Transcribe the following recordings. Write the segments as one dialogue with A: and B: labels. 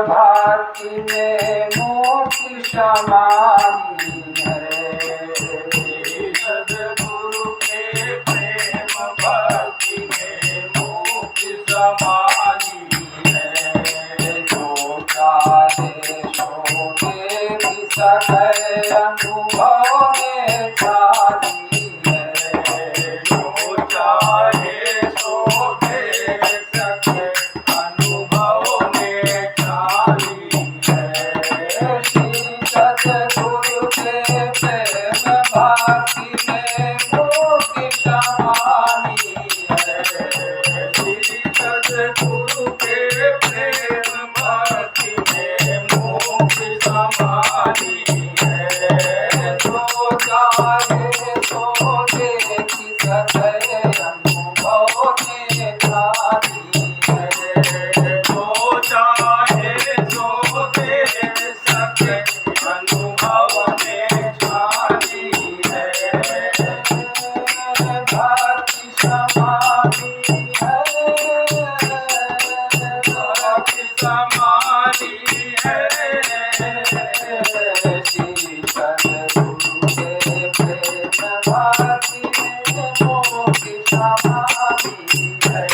A: भक्ति में मोक्ष समानी है।
B: सद्गुरु के प्रेम भक्ति में मोक्ष समानी है।
A: जो चाहे सो दे भी सके अनुभव में छाती है।
B: जो चाहे सो दे सके अनुभव में छाती है।
A: श्री सद्गुरु के प्रेम भक्ति में मोक्ष समानी है।
B: श्री सद्गुरु के प्रेम भक्ति में मोक्ष समानी है।
A: जो चाहे सो देखी सके अनुभव में छाती है।
B: जो चाहे सो दे सके अनुभव में छाती है।
A: भक्ति समानी है।
B: भक्ति समानी है।
A: श्री सद्गुरु के प्रेम भक्ति में मोक्ष समानी है।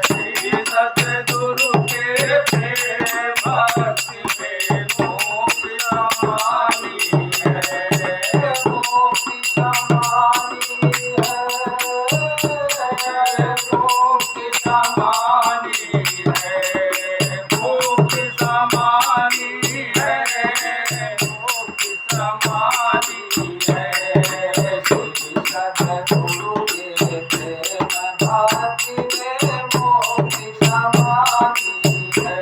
B: श्री सद्गुरु के प्रेम भक्ति में मोक्ष समानी है।
A: मोक्ष समानी है। मोक्ष
B: समानी है। मोक्ष समानी है। मोक्ष समानी है।
A: श्री सद्गुरु के प्रेम भक्ति में मोक्ष समानी है।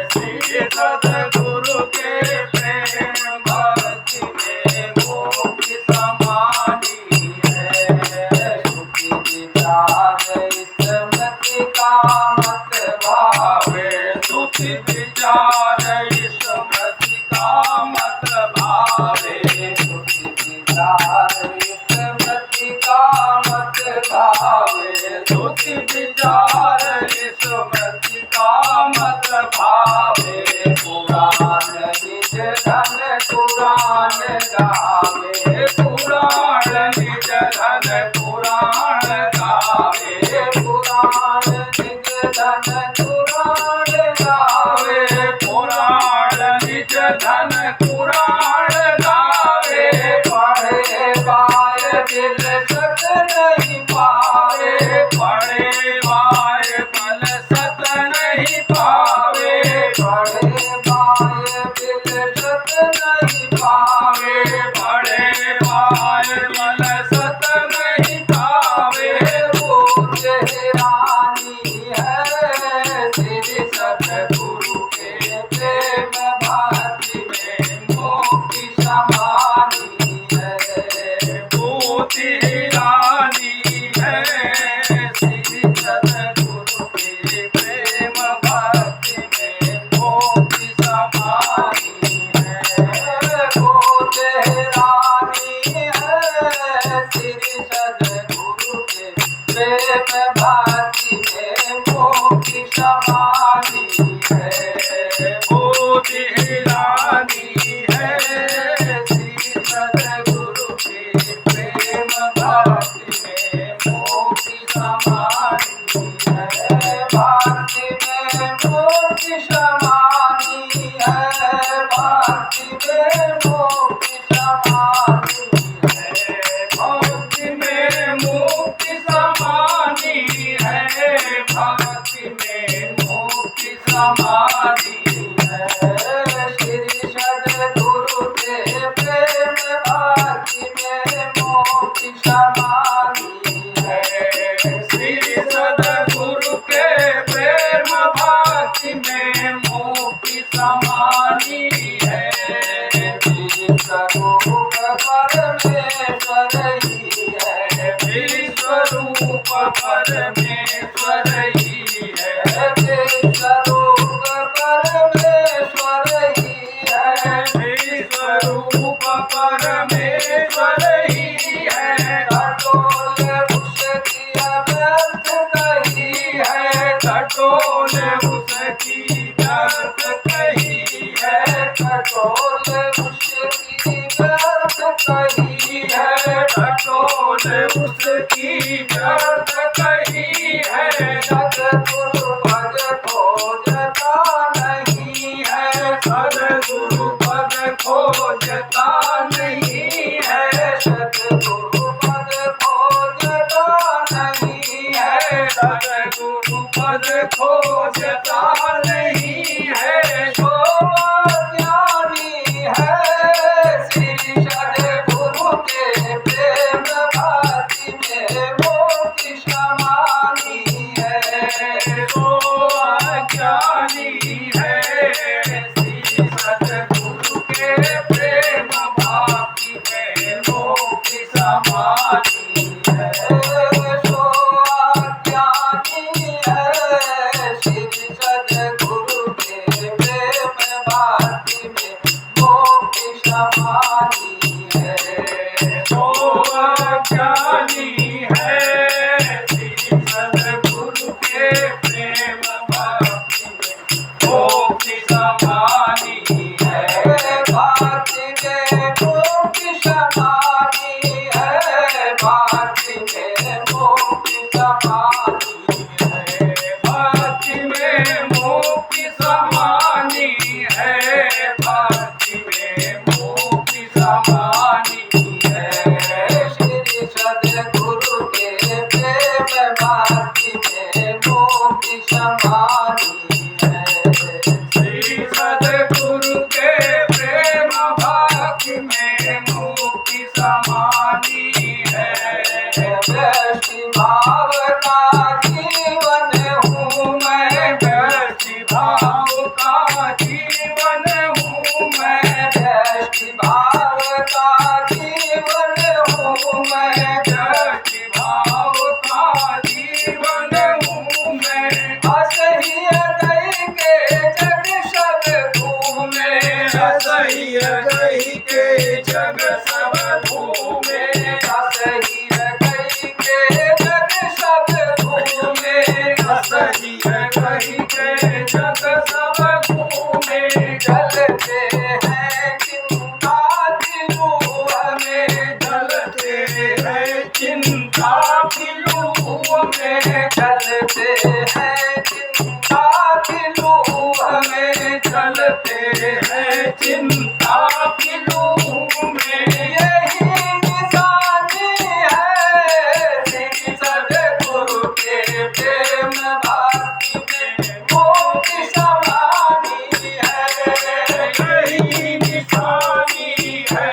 B: श्री सद्गुरु के प्रेम भक्ति में मोक्ष समानी है।
A: सुखी विचार स्मृति का मत भावे।
B: सुखी विचार स्मृति का मत भावे।
A: सुखी विचार स्मृति का मत भावे।
B: सुखी विचार स्मृति का मत भावे।
A: पुराण निज धन पुराण गावे।
B: पुराण निज धन पुराण गावे।
A: पुराण निज धन पुराण गावे।
B: पुराण निज धन पुराण गावे।
A: पढ़े बाय दिल सत नहीं पावे।
B: पढ़े बाय बल सत नहीं पावे।
A: पढ़े बाय दिल सत नहीं पावे।
B: पढ़े बाय बल सत नहीं पावे।
A: पूज्य रानी है। श्री सद्गुरु के प्रेम भक्ति में मोक्ष समानी है।
B: भूति रानी है। श्री सद्गुरु के प्रेम भक्ति में मोक्ष समानी है।
A: पूज्य रानी है। श्री सद्गुरु के प्रेम भक्ति में मोक्ष समानी है।
B: भूति रानी है। श्री सद्गुरु के प्रेम भक्ति में मोक्ष समानी है। भक्ति में मोक्ष समानी है। भक्ति में मोक्ष समानी है। भक्ति में मोक्ष समानी है। भक्ति में मोक्ष समानी है।
A: श्री सद्गुरु के प्रेम भक्ति में मोक्ष समानी है।
B: श्री सद्गुरु के प्रेम भक्ति में मोक्ष समानी है।
A: विश्वरूप परमेश्वर ही है।
B: विश्वरूप परमेश्वर ही है।
A: विश्वरूप परमेश्वर ही है।
B: विश्वरूप परमेश्वर ही है।
A: खटोल उसकी व्यर्थ कही है।
B: खटोल उसकी व्यर्थ
A: सद्गुरु पद खोजता नहीं है
B: सद्गुरु पद खोजता नहीं है
A: सद्गुरु पद खोजता नहीं है
B: सद्गुरु पद खोजता नहीं है
A: जो ज्ञानी है श्री सद्गुरु के प्रेम भक्ति में मोक्ष समानी है
B: जो अज्ञानी है श्री सद्गुरु के प्रेम भक्ति में मोक्ष समानी है
A: सो अज्ञानी है श्री सद्गुरु के प्रेम भक्ति में मोक्ष समानी है
B: जो अज्ञानी है श्री सद्गुरु के प्रेम भक्ति में मोक्ष समानी है
A: भक्ति में मोक्ष समानी है भक्ति में मोक्ष समानी है
B: भक्ति में मोक्ष समानी है भक्ति में मोक्ष समानी है
A: श्री सद्गुरु के प्रेम भक्ति में मोक्ष समानी है
B: श्री सद्गुरु के प्रेम भक्ति में मोक्ष समानी है
A: व्यष्टि भाव का जीवन हूँ मैं
B: व्यक्ति भाव का जीवन हूँ मैं
A: व्यष्टि भाव का जीवन हूँ मैं
B: व्यक्ति भाव का जीवन हूँ मैं
A: असह्य गई के जग सब घूमे
B: असह्य गई के जग सब घूमे
A: असह्य गई के जग सब घूमे
B: असह्य गई के जग सब घूमे
A: चलते हैं चिंता दिलू हमें
B: चलते हैं चिंता दिलू में
A: चलते हैं चिंता दिलू हमें
B: चलते हैं चिंता दिलू में
A: यही निशानी है श्री सद्गुरु के प्रेम भक्ति में मोक्ष समानी है
B: यही निशानी है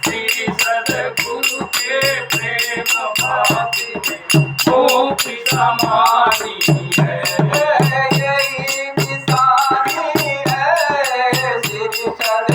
B: श्री सद्गुरु के प्रेम भक्ति में मोक्ष समानी है
A: यही निशानी है श्री सद्गुरु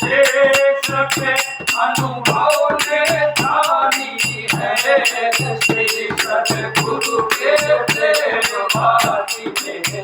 B: देश पे अनुभव ने जानी है, श्री सद्गुरु के प्रेम भाती में